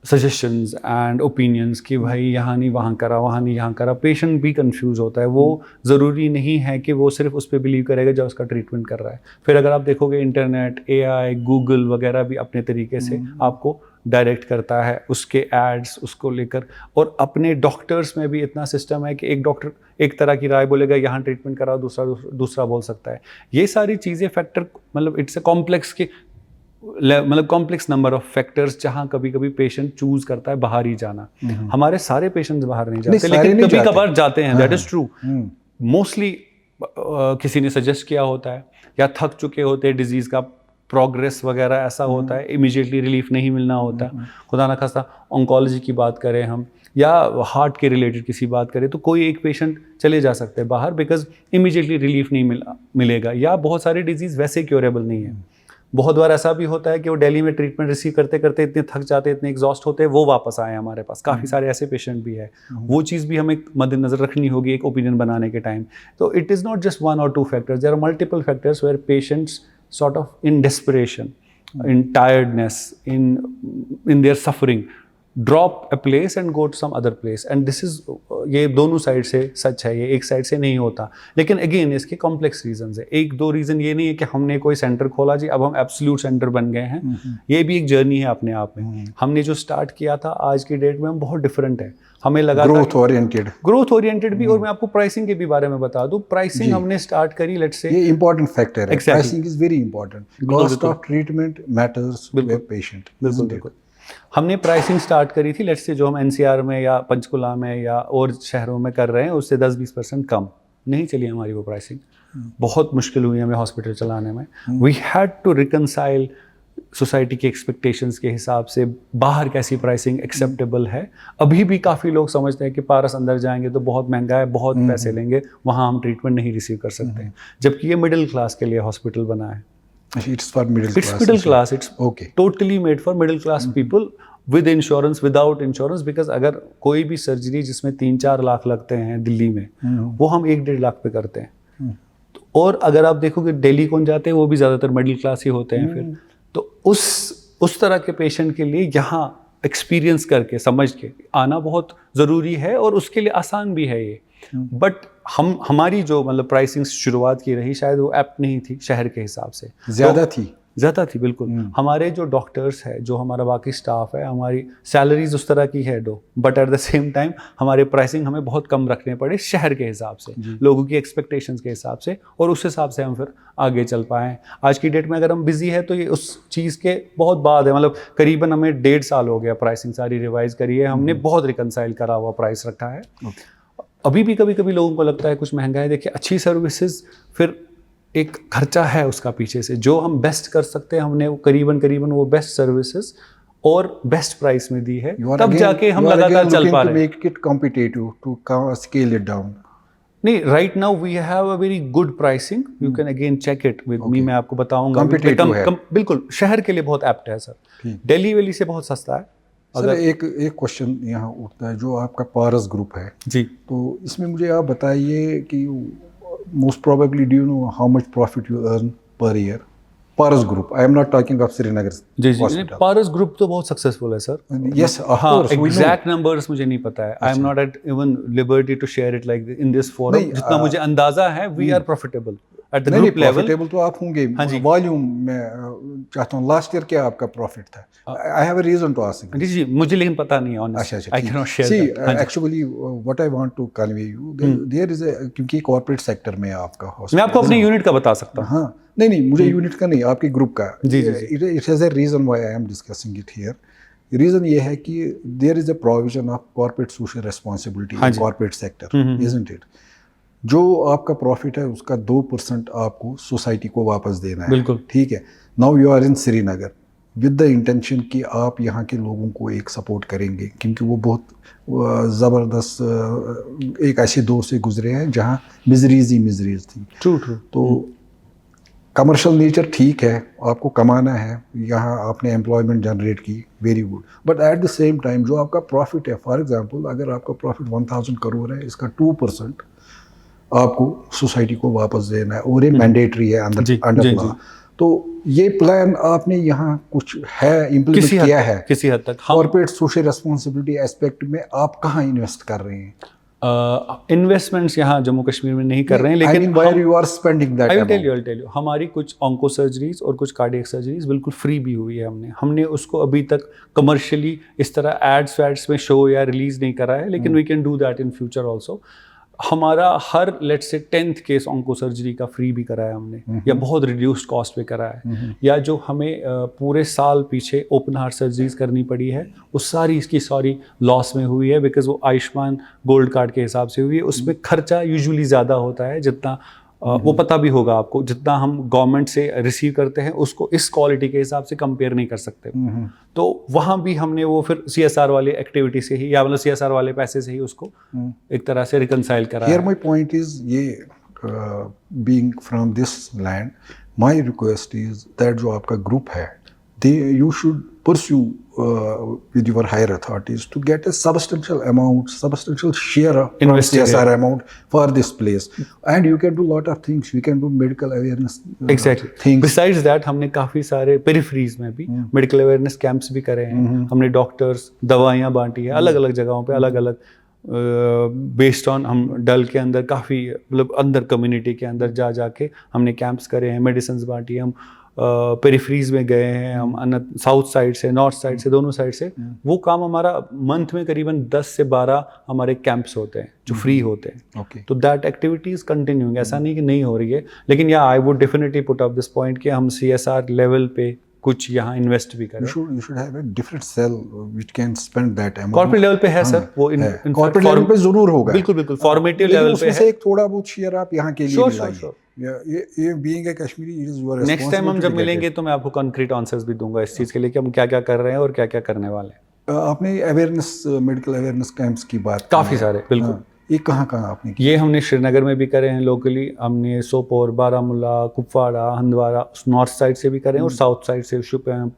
suggestions and opinions कि भाई यहाँ नहीं वहाँ करा, वहाँ नहीं यहाँ करा। पेशेंट भी कंफ्यूज होता है। वो ज़रूरी नहीं है कि वो सिर्फ उस पर बिलीव करेगा जो उसका ट्रीटमेंट कर रहा है। फिर अगर आप देखोगे इंटरनेट, AI, गूगल वगैरह भी अपने तरीके से आपको डायरेक्ट करता है, उसके एड्स उसको लेकर। और अपने डॉक्टर्स में भी इतना सिस्टम है कि एक डॉक्टर एक तरह की राय बोलेगा, यहाँ ट्रीटमेंट कराओ, दूसरा बोल सकता है। ये सारी चीज़ें फैक्टर, मतलब इट्स ए कॉम्प्लेक्स के, मतलब कॉम्प्लेक्स नंबर ऑफ फैक्टर्स, जहाँ कभी कभी पेशेंट चूज करता है बाहर ही जाना। हमारे सारे पेशेंट्स बाहर नहीं जाते, लेकिन कभी कभार जाते हैं, दैट इज ट्रू। मोस्टली किसी ने सजेस्ट किया होता है, या थक चुके होते हैं, डिजीज का प्रोग्रेस वगैरह ऐसा होता है, इमीडिएटली रिलीफ नहीं मिलना होता। खुदा ना खास्ता ऑन्कोलॉजी की बात करें हम, या हार्ट के रिलेटेड किसी बात करें, तो कोई एक पेशेंट चले जा सकते हैं बाहर, बिकॉज इमीडिएटली रिलीफ नहीं मिलेगा, या बहुत सारे डिजीज़ वैसे क्योरेबल नहीं है। बहुत बार ऐसा भी होता है कि वो दिल्ली में ट्रीटमेंट रिसीव करते करते इतने थक जाते, इतने एग्जॉस्ट होते हैं, वो वापस आए हमारे पास। काफ़ी सारे ऐसे पेशेंट भी है। वो चीज़ भी हमें मद्देनजर रखनी होगी एक ओपिनियन बनाने के टाइम। तो it is not just 1 or 2 factors, there are multiple factors where patients sort of in desperation, in tiredness, in their suffering, drop a place and go to some other place. And this is ये दोनों side से सच है, ये एक side से नहीं होता। लेकिन अगेन इसके कॉम्प्लेक्स रीजंस है। एक दो रीज़न ये नहीं है कि हमने कोई सेंटर खोला जी अब हम एब्सोल्यूट सेंटर बन गए हैं। ये भी एक जर्नी है अपने आप में। हमने जो स्टार्ट किया था आज की डेट में हम बहुत डिफरेंट है। हमें लगा ग्रोथ ओरिएंटेड भी। और मैं आपको प्राइसिंग के भी बारे में बता दूं, प्राइसिंग हमने स्टार्ट करी, लेट्स से ये इंपॉर्टेंट फैक्टर है। Exactly. Pricing is very important. Cost of treatment matters to the patient. बिल्कुल। हमने प्राइसिंग स्टार्ट करी थी लेट्स से जो हम एनसीआर में या पंचकुला में या और शहरों में कर रहे हैं उससे 10-20% कम नहीं चली हमारी वो प्राइसिंग। बहुत मुश्किल हुई हमें हॉस्पिटल चलाने में। We had to reconcile society की एक्सपेक्टेशंस के हिसाब से बाहर कैसी प्राइसिंग एक्सेप्टेबल है। अभी भी काफ़ी लोग समझते हैं कि पारस अंदर जाएंगे तो बहुत महंगा है, बहुत पैसे लेंगे, वहाँ हम ट्रीटमेंट नहीं रिसीव कर सकते हैं। जबकि ये मिडिल क्लास के लिए हॉस्पिटल बना है। It's for middle class. It's okay. Totally made for middle class people with insurance, without insurance. Because अगर कोई भी सर्जरी जिसमें 3-4 लाख लगते हैं दिल्ली में, वो हम 1-1.5 लाख पे करते हैं। और अगर आप देखोगे दिल्ली कौन जाते हैं वो भी ज़्यादातर मिडिल क्लास ही होते हैं फिर। तो उस तरह के पेशेंट के लिए यहाँ एक्सपीरियंस करके समझ के आना बहुत ज़रूरी है और उसके लिए आसान भी है ये। बट हमारी जो मतलब प्राइसिंग शुरुआत की रही शायद वो ऐप्ट नहीं थी शहर के हिसाब से, ज़्यादा थी बिल्कुल। हमारे जो डॉक्टर्स है, जो हमारा बाकी स्टाफ है, हमारी सैलरीज उस तरह की है but at the same time हमारे प्राइसिंग हमें बहुत कम रखने पड़े शहर के हिसाब से, लोगों की एक्सपेक्टेशंस के हिसाब से, और उस हिसाब से हम फिर आगे चल पाए। आज की डेट में अगर हम बिजी है तो ये उस चीज़ के बहुत बाद है, मतलब करीबन हमें 1.5 साल हो गया प्राइसिंग सारी रिवाइज करी है हमने, बहुत रिकनसाइल करा हुआ प्राइस रखा है। अभी भी कभी कभी लोगों को लगता है कुछ महंगा है। देखिए अच्छी सर्विसेज फिर एक खर्चा है उसका पीछे से, जो हम बेस्ट कर सकते हैं हमने वो करीबन वो बेस्ट सर्विसेज और बेस्ट प्राइस में दी है, तब जाके हम लगातार चल पा रहे हैं। नहीं, right now we have a very good pricing, you can again check it with me, मैं आपको बताऊंगा। बिल्कुल शहर के लिए बहुत एप्ट है सर, दिल्ली वेली से बहुत सस्ता है। सर एक क्वेश्चन यहाँ उठता है, जो आपका पारस ग्रुप है जी, तो इसमें मुझे आप बताइए कि most probably do you know how much profit you earn per year? Paras group, I am not talking of Srinagar. जी, पारस ग्रुप तो बहुत सक्सेसफुल है सर। यस, हाँ, एग्जैक्ट नंबर्स मुझे नहीं पता है। I am not at even liberty to share it like in this forum. जितना मुझे अंदाजा है we are profitable at the group level. Profitable तो आप होंगे। हाँ जी, वॉल्यूम मैं चाहता हूँ लास्ट ईयर क्या आपका प्रॉफिट था? I have a reason to ask. जी, मुझे लेकिन पता नहीं है honestly, I can not share that. Actually what I want to convey you, there is a, क्योंकि कॉर्पोरेट सेक्टर में आपका मैं आपको अपने यूनिट का बता सकता हूँ। हाँ, नहीं मुझे यूनिट का नहीं, आपके ग्रुप का। जी, it has a reason why I am discussing it here. Reason ये है कि there is a provision of corporate social responsibility in corporate sector, isn't it? जो आपका प्रॉफिट है उसका 2% आपको सोसाइटी को वापस देना है। बिल्कुल ठीक है। Now you are in Srinagar with the intention कि आप यहाँ के लोगों को एक सपोर्ट करेंगे, क्योंकि वो बहुत ज़बरदस्त एक ऐसे दौर से गुजरे हैं जहाँ मिजरीज थी। ट्रू। तो कमर्शियल नेचर ठीक है, आपको कमाना है, यहाँ आपने एम्प्लॉयमेंट जनरेट की, very good, but at the same time जो आपका प्रॉफिट है, फॉर एग्जांपल अगर आपका प्रॉफिट 1000 करोड़ है, इसका 2% आपको सोसाइटी को वापस देना है और ये मैंडेटरी है अंडर लॉ। तो ये प्लान आपने यहाँ कुछ है इम्प्लीमेंट किया है किसी हद तक? कॉर्पोरेट सोशल रिस्पांसिबिलिटी एस्पेक्ट में आप कहाँ इन्वेस्ट कर रहे हैं? इन्वेस्टमेंट्स यहाँ जम्मू कश्मीर में नहीं कर रहे हैं, लेकिन where you are spending that amount? I'll tell you, हमारी कुछ ऑन्को सर्जरीज और कुछ कार्डियक सर्जरीज बिल्कुल फ्री भी हुई है। हमने उसको अभी तक कमर्शियली इस तरह एड्स में शो या रिलीज नहीं करा है, लेकिन we can do that in future also. हमारा हर let's say 10th case onco surgery का फ्री भी कराया हमने, या बहुत रिड्यूस्ड कॉस्ट पे कराया है, या जो हमें पूरे साल पीछे ओपन हार्ट सर्जरीज करनी पड़ी है वो सारी इसकी लॉस में हुई है, बिकॉज वो आयुष्मान गोल्ड कार्ड के हिसाब से हुई है। उसमें खर्चा यूजुअली ज़्यादा होता है, जितना वो पता भी होगा आपको, जितना हम गवर्नमेंट से रिसीव करते हैं उसको इस क्वालिटी के हिसाब से कंपेयर नहीं कर सकते। तो वहाँ भी हमने वो फिर CSR वाले एक्टिविटी से ही, या मतलब CSR वाले पैसे से ही उसको एक तरह से रिकनसाइल करा। Here my point is, ये being from this land, my request is that जो आपका ग्रुप है, they you should pursue with your higher authorities to get a substantial share of CSR amount for this place. And you can do lot of things. You can do medical awareness exactly things. Besides that, हमने काफ़ी सारे peripheries में भी medical awareness camps भी करे हैं. हमने doctors दवाइयाँ बांटी है अलग अलग जगहों पे, अलग अलग बेस्ड ऑन. हम डल के अंदर काफ़ी मतलब अंदर कम्युनिटी के अंदर जा जाके हमने कैंप्स करे हैं, मेडिसिन बांटी है. हम पेरिफेरीज में गए हैं, हम साउथ साइड से, नॉर्थ साइड से, दोनों साइड से. वो काम हमारा मंथ में करीबन 10 से 12 हमारे कैंप्स होते हैं जो फ्री होते हैं. तो दैट एक्टिविटी इज कंटिन्यूइंग. ऐसा नहीं कि नहीं हो रही है, लेकिन या I would definitely put up this point कि हम CSR लेवल पे कुछ यहाँ इन्वेस्ट भी करें. You should have a different cell which can spend that amount. Corporate level पे है सर वो. कॉर्पोरेट लेवल पे जरूर होगा. बिल्कुल फॉर्मेटिव लेवल पे है. एक थोड़ा बहुत शेयर आप यहाँ के लिए मिलाइए. ये being a Kashmiri it is your next time हम जब मिलेंगे तो मैं आपको कंक्रीट आंसर्स भी दूंगा इस चीज़ के लिए कि हम क्या क्या कर रहे हैं और क्या क्या करने वाले हैं. आपने अवेयरनेस मेडिकल अवेयरनेस कैंप्स की बात काफ़ी सारे. बिल्कुल. ये कहाँ आपने ये हमने श्रीनगर में भी करे हैं लोकली. हमने सोपोर, बारामूला, कुपवाड़ा, हंदवाड़ा नॉर्थ साइड से भी करे हैं और साउथ साइड से शोपियां,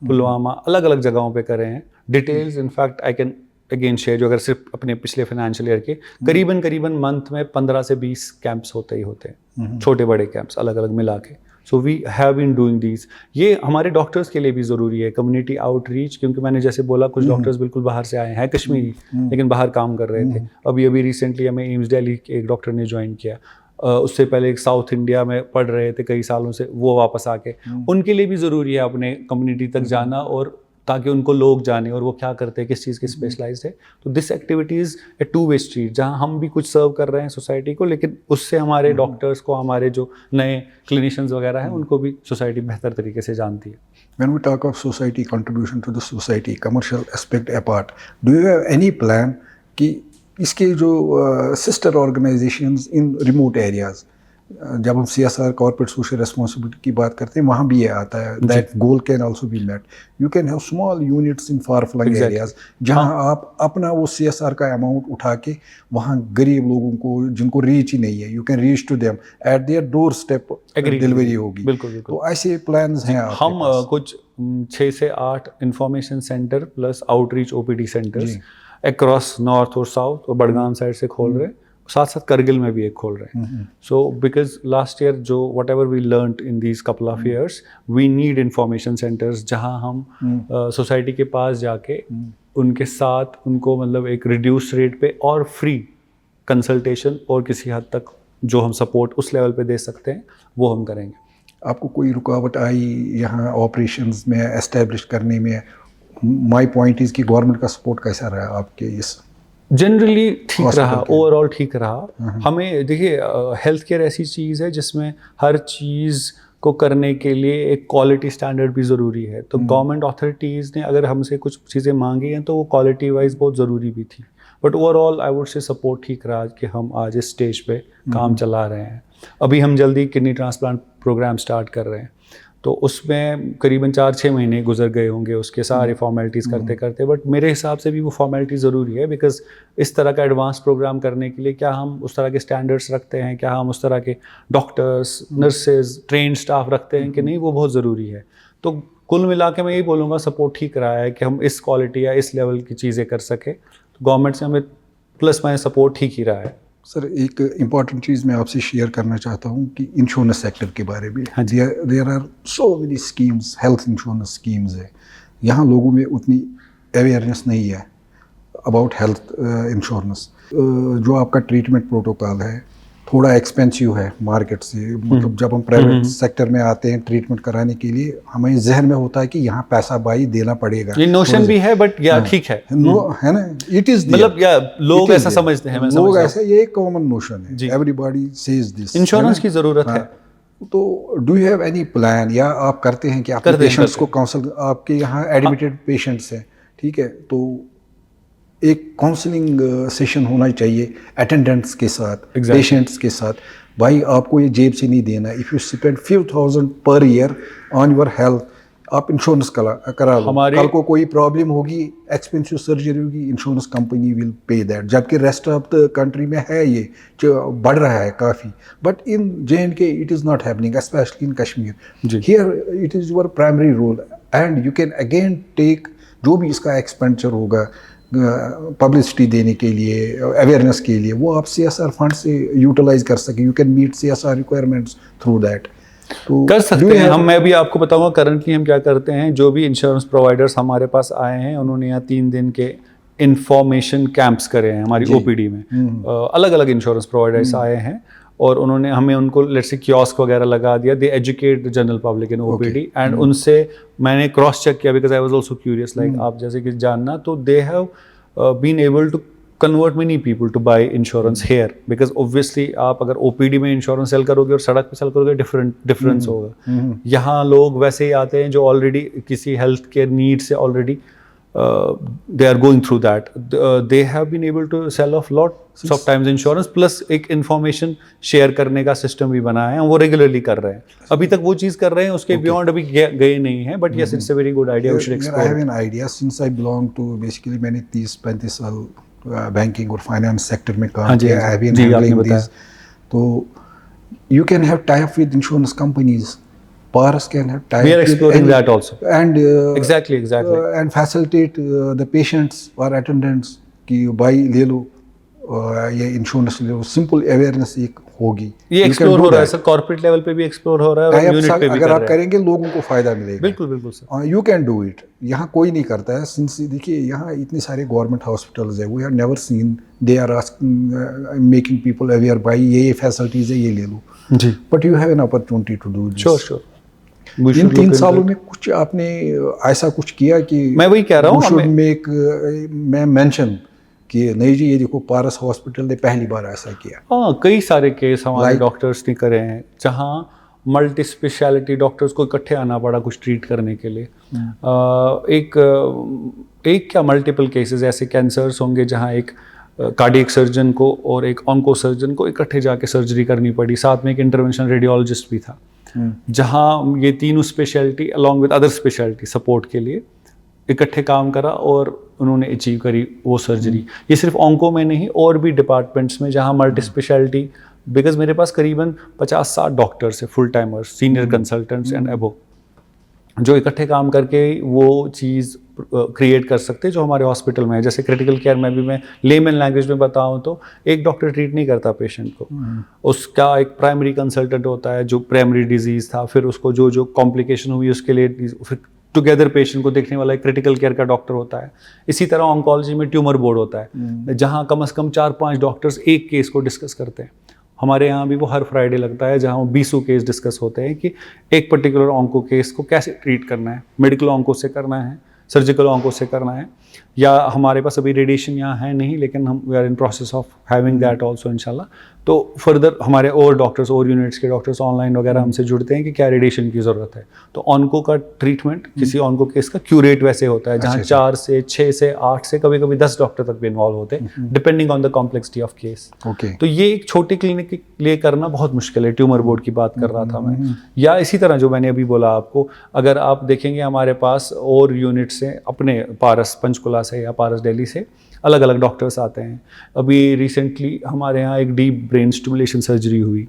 पुलवामा, अलग अलग जगहों पे करे हैं. Details in fact I can again share. जो अगर सिर्फ अपने पिछले फाइनेंशियल ईयर के करीबन मंथ में 15 से 20 कैंप्स होते ही होते हैं, छोटे बड़े कैंप्स अलग अलग मिला के. So we have been doing these. ये हमारे डॉक्टर्स के लिए भी ज़रूरी है, कम्युनिटी आउटरीच. क्योंकि मैंने जैसे बोला कुछ डॉक्टर्स बिल्कुल बाहर से आए हैं, कश्मीरी, लेकिन बाहर काम कर रहे थे. अभी रिसेंटली हमें एम्स दिल्ली के एक डॉक्टर ने ज्वाइन किया. उससे पहले एक साउथ इंडिया में पढ़ रहे थे कई सालों से, वो वापस आके. उनके लिए भी ज़रूरी है अपने कम्युनिटी तक जाना, और ताकि उनको लोग जाने और वो क्या करते हैं, किस चीज़ के स्पेशलाइज्ड है. तो this activity is a two way street, जहाँ हम भी कुछ सर्व कर रहे हैं सोसाइटी को, लेकिन उससे हमारे डॉक्टर्स को, हमारे जो नए क्लिनिशियंस वगैरह हैं, उनको भी सोसाइटी बेहतर तरीके से जानती है. When we talk of society contribution to the society, commercial aspect apart, do you have any plan कि इसके जो sister organizations in remote areas, जब हम CSR कॉर्पोरेट सोशल रिस्पॉन्सिबिलिटी की बात करते हैं, वहाँ भी ये आता है that goal can also be met. You can have small units in far flung areas, जहाँ आप अपना वो CSR का अमाउंट उठा के वहाँ गरीब लोगों को जिनको रीच ही नहीं है, you can reach to them at their door step, delivery होगी. बिल्कुल. तो ऐसे प्लान्स हैं आपके हम पास? कुछ 6 से 8 information centre plus outreach OPD centres across north और साउथ और बडगाम साइड से खोल रहे हैं. साथ साथ करगिल में भी एक खोल रहे हैं. सो बिकॉज लास्ट ईयर जो whatever we learned in these couple of years, we need information centres जहाँ हम सोसाइटी के पास जाके उनके साथ उनको मतलब एक रिड्यूस रेट पे और फ्री कंसल्टेशन और किसी हद तक जो हम सपोर्ट उस लेवल पे दे सकते हैं वो हम करेंगे. आपको कोई रुकावट आई यहाँ ऑपरेशंस में एस्टेब्लिश करने में? माई पॉइंट इज़ कि गवर्नमेंट का सपोर्ट कैसा रहा आपके इस? जनरली ठीक रहा, ओवरऑल ठीक रहा. हमें देखिए हेल्थ केयर ऐसी चीज़ है जिसमें हर चीज़ को करने के लिए एक क्वालिटी स्टैंडर्ड भी ज़रूरी है. तो गवर्नमेंट अथॉरिटीज़ ने अगर हमसे कुछ चीज़ें मांगी हैं तो वो क्वालिटी वाइज बहुत ज़रूरी भी थी. But overall I would say support ठीक रहा कि हम आज इस स्टेज पे काम चला रहे हैं. अभी हम जल्दी किडनी ट्रांसप्लांट प्रोग्राम स्टार्ट कर रहे हैं, तो उसमें करीबन 4-6 महीने गुजर गए होंगे उसके सारे फॉर्मेलिटीज़ करते करते. बट मेरे हिसाब से भी वो फॉर्मेलिटी ज़रूरी है, बिकॉज इस तरह का एडवांस प्रोग्राम करने के लिए क्या हम उस तरह के स्टैंडर्ड्स रखते हैं, क्या हम उस तरह के डॉक्टर्स, नर्सेज, ट्रेन स्टाफ रखते हैं कि नहीं, वो बहुत ज़रूरी है. तो कुल मिला के मैं यही बोलूँगा सपोर्ट ठीक रहा है कि हम इस क्वालिटी या इस लेवल की चीज़ें कर सकें. तो गवर्नमेंट से हमें प्लस माइनस सपोर्ट ठीक ही रहा है. सर एक इम्पॉर्टेंट चीज़ मैं आपसे शेयर करना चाहता हूँ कि इंश्योरेंस सेक्टर के बारे में. There are so many schemes, health insurance schemes है. यहाँ लोगों में उतनी अवेयरनेस नहीं है अबाउट हेल्थ इंश्योरेंस. जो आपका ट्रीटमेंट प्रोटोकॉल है थोड़ा एक्सपेंसिव है मार्केट से. मतलब जब हम प्राइवेट सेक्टर में आते हैं ट्रीटमेंट कराने के लिए, हमें जहन में होता है कि यहाँ पैसा भाई देना पड़ेगा. ये नोशन भी है, बट या ठीक है है ना, इट इज मतलब या लोग ऐसा समझते हैं. लोग ऐसे, ये एक कॉमन नोशन है, एवरीबॉडी सेज दिस. इंश्योरेंस की जरूरत है. तो do you have any plan, या आप करते हैं कि आपके पेशेंट्स को काउंसल, आपके यहाँ एडमिटेड पेशेंट्स हैं, ठीक है, तो एक काउंसलिंग सेशन होना चाहिए अटेंडेंट्स के साथ, पेशेंट्स के साथ. भाई आपको ये जेब से नहीं देना. If you spend few thousand per year on your health, आप इंश्योरेंस करा लो, हमारे- कल को कोई प्रॉब्लम होगी, एक्सपेंसिव सर्जरी होगी, insurance company will pay that. जबकि रेस्ट ऑफ द कंट्री में है ये जो बढ़ रहा है काफ़ी, but in JNK it is not happening, specially in Kashmir. जी। Here it is your primary role and you can again take जो भी इसका एक्सपेंडिचर होगा पब्लिसिटी देने के लिए, अवेयरनेस के लिए, वो आप CSR फंड से यूटिलाइज कर सके। You can meet CSR requirements through that. तो कर सकते हैं हम। मैं भी आपको बताऊंगा करंटली हम क्या करते हैं। जो भी इंश्योरेंस प्रोवाइडर्स हमारे पास आए हैं, उन्होंने यहाँ 3 दिन के इंफॉर्मेशन कैंप्स करे हैं हमारी OPD में। अलग अलग इंश्योरेंस प्रोवाइडर्स आए हैं और उन्होंने हमें उनको लेट्स से कियोस्क वगैरह लगा दिया। They educate the general public in OPD and उनसे मैंने क्रॉस चेक किया because I was also curious like आप जैसे कि जानना। तो they have been able to convert many people to buy insurance here because obviously आप अगर OPD में इंश्योरेंस सेल करोगे और सड़क पे सेल करोगे डिफरेंस होगा। यहाँ लोग वैसे ही आते हैं जो ऑलरेडी किसी हेल्थ केयर नीड से already they are going through that. They have been able to sell off lots of times insurance plus एक information शेयर करने का सिस्टम भी बनाया है, वो रेगुलरली कर रहे हैं। अभी तक वो चीज़ कर रहे हैं, उसके बियॉन्ड अभी गए नहीं हैं, but yes it's a very good idea, we should explore. I have an idea since I belong to basically मैंने 30-35 साल बैंकिंग और फाइनेंस सेक्टर में काम किया है। I have been handling this. तो you can have tie-up with insurance companies. Paras can have tie-up. We are exploring that also. And Exactly. And facilitate the patients or attendants कि भाई ले लो ये insurance ले लो। सिंपल अवेयरनेस एक होगी। ये explore हो रहा है सर, कॉर्पोरेट लेवल पे भी एक्सप्लोर हो रहा है और यूनिट पे भी अगर आप करेंगे लोगों को फायदा मिलेगा। बिल्कुल sir. You can do it. यहाँ कोई नहीं करता है सिंस देखिए यहाँ इतने सारे गवर्नमेंट हॉस्पिटल्स है, we have never seen they are making people aware भाई ये फैसिलिटीज है ये ले लो जी। But you have an opportunity to do this. Sure. इन 3 सालों में कुछ आपने ऐसा कुछ किया कि मैं वही कह रहा हूँ मैं मेंशन कि नहीं जी ये देखो पारस हॉस्पिटल ने पहली बार ऐसा किया। हाँ, कई सारे केस हमारे डॉक्टर्स ने करे हैं जहाँ मल्टी स्पेशलिटी डॉक्टर्स को इकट्ठे आना पड़ा कुछ ट्रीट करने के लिए। एक क्या मल्टीपल केसेस ऐसे कैंसर्स होंगे जहाँ एक कार्डियक सर्जन को और एक ऑन्को सर्जन को इकट्ठे जाके सर्जरी करनी पड़ी, साथ में एक इंटरवेंशन रेडियोलॉजिस्ट भी था, जहाँ ये तीनों speciality along with other speciality support के लिए इकट्ठे काम करा और उन्होंने अचीव करी वो सर्जरी। ये सिर्फ ऑन्को में नहीं और भी डिपार्टमेंट्स में जहाँ मल्टी स्पेशलिटी, बिकॉज मेरे पास करीबन 50-60 डॉक्टर्स है full timers, senior consultants and above, जो इकट्ठे काम करके वो चीज़ क्रिएट कर सकते हैं जो हमारे हॉस्पिटल में है। जैसे क्रिटिकल केयर में भी मैं लेमन लैंग्वेज में बताऊं तो एक डॉक्टर ट्रीट नहीं करता पेशेंट को, उसका एक प्राइमरी कंसल्टेंट होता है जो प्राइमरी डिजीज़ था, फिर उसको जो कॉम्प्लिकेशन हुई उसके लिए फिर टुगेदर पेशेंट को देखने वाला एक क्रिटिकल केयर का डॉक्टर होता है। इसी तरह ऑन्कोलॉजी में ट्यूमर बोर्ड होता है जहाँ कम से कम 4-5 डॉक्टर्स एक केस को डिस्कस करते हैं। हमारे यहाँ भी वो हर फ्राइडे लगता है जहाँ वो 20 केस डिस्कस होते हैं कि एक पर्टिकुलर ऑन्को केस को कैसे ट्रीट करना है, मेडिकल ऑन्को से करना है, सर्जिकल ऑन्को से करना है, या हमारे पास अभी रेडिएशन यहाँ है नहीं लेकिन हम we are in process of having that also इंशाल्लाह। तो फर्दर हमारे और डॉक्टर्स और यूनिट्स के डॉक्टर्स ऑनलाइन वगैरह हमसे जुड़ते हैं कि क्या रेडिएशन की ज़रूरत है। तो ऑन्को का ट्रीटमेंट किसी ऑन्को केस का क्यूरेट वैसे होता है जहाँ 4 से 6 से 8 से कभी कभी 10 डॉक्टर तक भी इन्वॉल्व होते हैं depending on the complexity of case. तो ये एक छोटी क्लिनिक के लिए करना बहुत मुश्किल है। ट्यूमर बोर्ड की बात कर रहा था मैं, या इसी तरह जो मैंने अभी बोला आपको, अगर आप देखेंगे हमारे पास और यूनिट से अपने पारस पंचकुला से या पारस दिल्ली से अलग अलग डॉक्टर्स आते हैं। अभी रिसेंटली हमारे यहाँ एक डीप ब्रेन स्टिमुलेशन सर्जरी हुई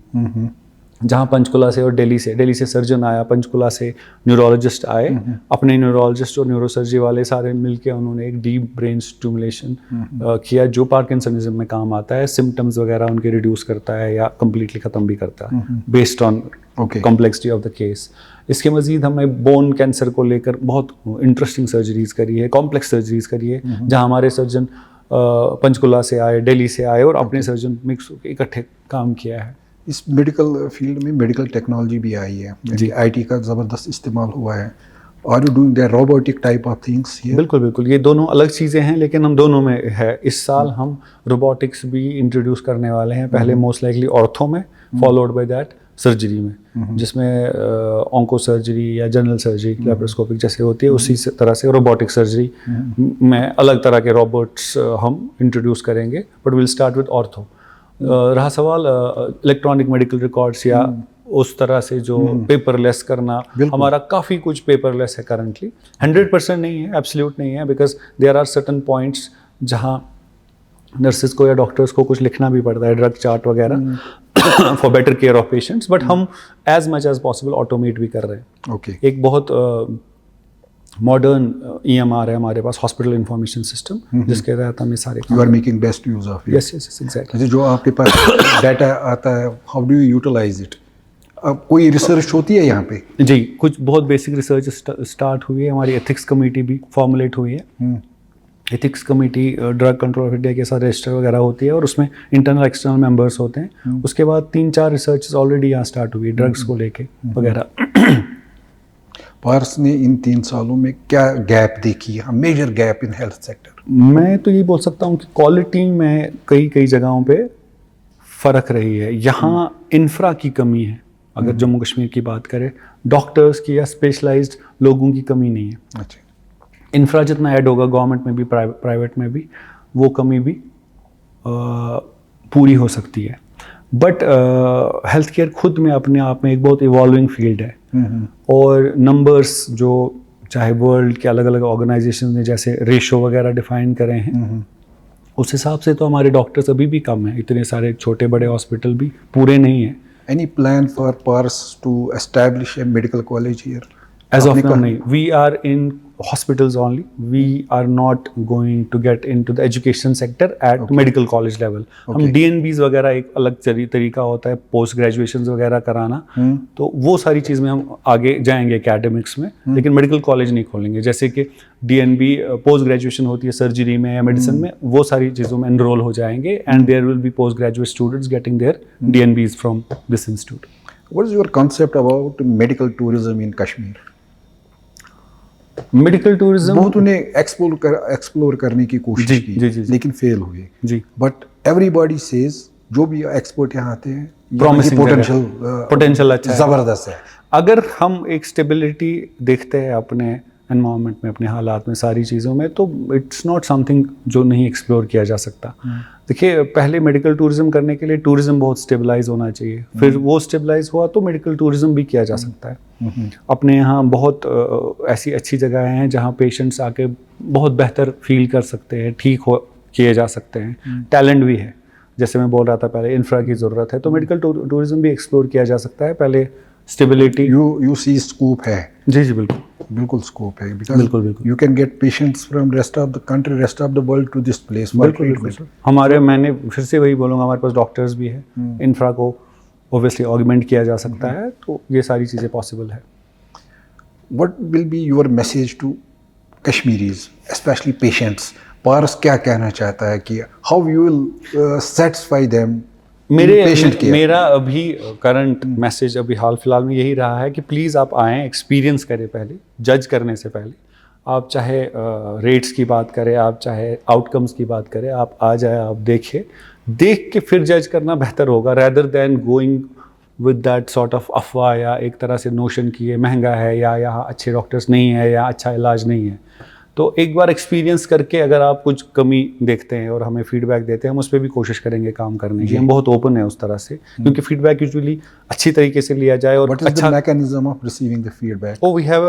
जहाँ पंचकुला से और दिल्ली से सर्जन आया, पंचकुला से न्यूरोलॉजिस्ट आए, अपने न्यूरोलॉजिस्ट और न्यूरोसर्जरी वाले सारे मिलके उन्होंने एक डीप ब्रेन स्टिमुलेशन किया जो पार्किंसनिज्म में काम आता है। सिम्टम्स वगैरह उनके रिड्यूस करता है या कम्प्लीटली ख़त्म भी करता है based on complexity of the case. इसके मजीद हमने बोन कैंसर को लेकर बहुत इंटरेस्टिंग सर्जरीज करी है, कॉम्प्लेक्स सर्जरीज करी है जहाँ हमारे सर्जन पंचकुला से आए, दिल्ली से आए और अपने सर्जन मिक्स होकर इकट्ठे काम किया है। इस मेडिकल फील्ड में मेडिकल टेक्नोलॉजी भी आई है, IT का ज़बरदस्त इस्तेमाल हुआ है। Are you doing that robotic type of things here? बिल्कुल, ये दोनों अलग चीज़ें हैं लेकिन हम दोनों में है। इस साल हम रोबोटिक्स भी इंट्रोड्यूस करने वाले हैं, पहले मोस्ट लाइकली ऑर्थो में, फॉलोड बाय दैट सर्जरी में, जिसमें ऑन्को सर्जरी या जनरल सर्जरी लैप्रोस्कोपिक जैसे होती है उसी तरह से रोबोटिक सर्जरी में अलग तरह के रोबोट्स हम इंट्रोड्यूस करेंगे, but will start with ortho. रहा सवाल इलेक्ट्रॉनिक मेडिकल रिकॉर्ड्स या उस तरह से जो पेपरलेस करना, बिल्कुल। हमारा काफ़ी कुछ पेपरलेस है करंटली। 100% नहीं है, एब्सोल्यूट नहीं है, because there are certain points जहाँ नर्सेज को या डॉक्टर्स को कुछ लिखना भी पड़ता है, ड्रग चार्ट वगैरह for better care of patients, but हम as much as possible automate भी कर रहे हैं। ओके। एक बहुत मॉडर्न EMR है हमारे पास, हॉस्पिटल इंफॉर्मेशन सिस्टम, जिसके तहत हम ये सारे you are making best use of it. Yes yes exactly. जो आपके पास डाटा आता है, how do you utilise it? अब कोई रिसर्च होती है यहाँ पे? जी, कुछ बहुत बेसिक रिसर्च स्टार्ट हुई है, हमारी एथिक्स कमेटी भी फॉर्मुलेट हुई है। Ethics committee drug control of India के साथ रजिस्टर वगैरह होती है, और उसमें इंटरनल एक्सटर्नल मेंबर्स होते हैं। उसके बाद 3-4 रिसर्च ऑलरेडी यहाँ स्टार्ट हुई ड्रग्स को लेके वगैरह। पारस ने इन 3 सालों में क्या गैप देखी है, major gap in health sector? मैं तो ये बोल सकता हूँ कि क्वालिटी में कई जगहों पे फ़र्क रही है। यहाँ इंफ्रा की कमी है, अगर जम्मू कश्मीर की बात करें, डॉक्टर्स की या स्पेशलाइज्ड लोगों की कमी नहीं है। अच्छा। इंफ्रा जितना ऐड होगा गवर्नमेंट में भी प्राइवेट में भी, वो कमी भी पूरी हो सकती है। बट हेल्थ केयर खुद में अपने आप में एक बहुत इवॉल्विंग फील्ड है, और नंबर्स जो चाहे वर्ल्ड के अलग अलग ऑर्गेनाइजेशन ने जैसे रेशो वगैरह डिफाइन करे हैं, उस हिसाब से तो हमारे डॉक्टर्स अभी भी कम हैं। इतने सारे छोटे बड़े हॉस्पिटल भी पूरे नहीं हैं। Any plan for Pars to establish a medical college here? As of now, nahi. We are in hospitals only. We are not going to get into the education sector at medical college level. हम DNBs वगैरह एक अलग तरीका होता है, post graduation वगैरह कराना, तो वो सारी चीज़ में हम आगे जाएंगे एकेडमिक्स में, लेकिन मेडिकल कॉलेज नहीं खोलेंगे। जैसे कि DNB पोस्ट ग्रेजुएशन होती है सर्जरी में या मेडिसिन में, वो सारी चीज़ों में एनरोल हो जाएंगे, and there will be post graduate students getting their DNBs from this institute. What is your concept about medical tourism in Kashmir? Medical tourism बहुत उन्हें एक्सप्लोर करने की कोशिश जी, की, जी, जी, जी। लेकिन फेल हुए। जी, बट एवरीबॉडी सेज, जो भी एक्सपर्ट यहाँ आते हैं, Promising पोटेंशियल अच्छा है। जबरदस्त है। अगर हम एक स्टेबिलिटी देखते हैं अपने एनवायरनमेंट में, अपने हालात में, सारी चीज़ों में, तो इट्स नॉट समथिंग जो नहीं एक्सप्लोर किया जा सकता। देखिए, पहले मेडिकल टूरिज्म करने के लिए टूरिज्म बहुत स्टेबलाइज होना चाहिए, फिर वो स्टेबलाइज हुआ तो मेडिकल टूरिज्म भी किया जा सकता है। अपने यहाँ बहुत ऐसी अच्छी जगह हैं जहाँ पेशेंट्स आके बहुत बेहतर फील कर सकते हैं, ठीक हो किए जा सकते हैं। टैलेंट भी है, जैसे मैं बोल रहा था पहले, इंफ्रा की ज़रूरत है, तो मेडिकल टूरिज्म भी एक्सप्लोर किया जा सकता है। पहले स्टेबिलिटी, यू सी स्कोप है। जी जी बिल्कुल बिल्कुल स्कोप है, बिल्कुल। You can get patients from rest of the country, rest of the world to this place for treatment. हमारे, मैंने फिर से वही बोलूँगा, हमारे पास डॉक्टर्स भी है, इंफ्रा को ऑब्वियसली ऑगमेंट किया जा सकता है, तो ये सारी चीज़ें पॉसिबल है। What will be your message to Kashmiris, specially patients? Paras क्या कहना चाहता है कि how you will satisfy them? मेरा अभी करंट मैसेज अभी हाल फिलहाल में यही रहा है कि प्लीज़ आप आएँ, एक्सपीरियंस करें पहले, जज करने से पहले। आप चाहे रेट्स की बात करें, आप चाहे आउटकम्स की बात करें, आप आ जाए, आप देखिए, देख के फिर जज करना बेहतर होगा, rather than going with that sort of अफवाह, या एक तरह से नोशन की ये महंगा है, या यहाँ अच्छे डॉक्टर्स नहीं है, या अच्छा इलाज नहीं है। तो एक बार एक्सपीरियंस करके अगर आप कुछ कमी देखते हैं और हमें फीडबैक देते हैं, हम उस पर भी कोशिश करेंगे काम करने की। हम बहुत ओपन है उस तरह से, क्योंकि फीडबैक यूजुअली अच्छी तरीके से लिया जाए। और What is the mechanism of receiving the feedback? Oh, we have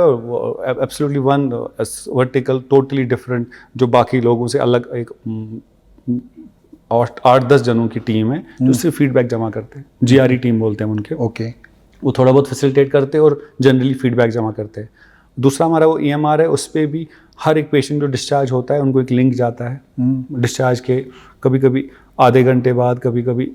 absolutely one vertical, totally different, जो बाकी लोगों से अलग एक 8-10 जनों की टीम है जो सिर्फ फीडबैक जमा करते हैं। GRE टीम बोलते हैं उनके। ओके। वो थोड़ा बहुत फैसिलिटेट करते हैं और जनरली फीडबैक जमा करते हैं। दूसरा हमारा वो EMR है, उस पर भी हर एक पेशेंट जो डिस्चार्ज होता है उनको एक लिंक जाता है डिस्चार्ज के, कभी कभी आधे घंटे बाद, कभी कभी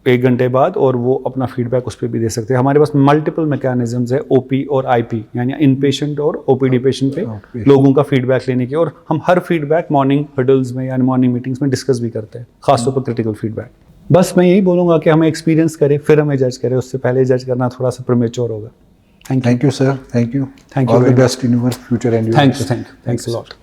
1 घंटे बाद, और वो अपना फीडबैक उस पर भी दे सकते हैं। हमारे पास मल्टीपल मैकेनिज्म्स है, OP और IP, यानी इन पेशेंट और OPD पेशेंट पे लोगों का फीडबैक लेने की, और हम हर फीडबैक मॉर्निंग हडल्स में यानी मॉर्निंग मीटिंग्स में डिस्कस भी करते हैं, खासतौर पर क्रिटिकल फीडबैक। बस मैं यही बोलूँगा कि हमें एक्सपीरियंस करें फिर हमें जज करें, उससे पहले जज करना थोड़ा सा प्रीमेच्योर होगा। Thank you, sir. Thank you. Thank you All the very best in your future and your Thanks a lot.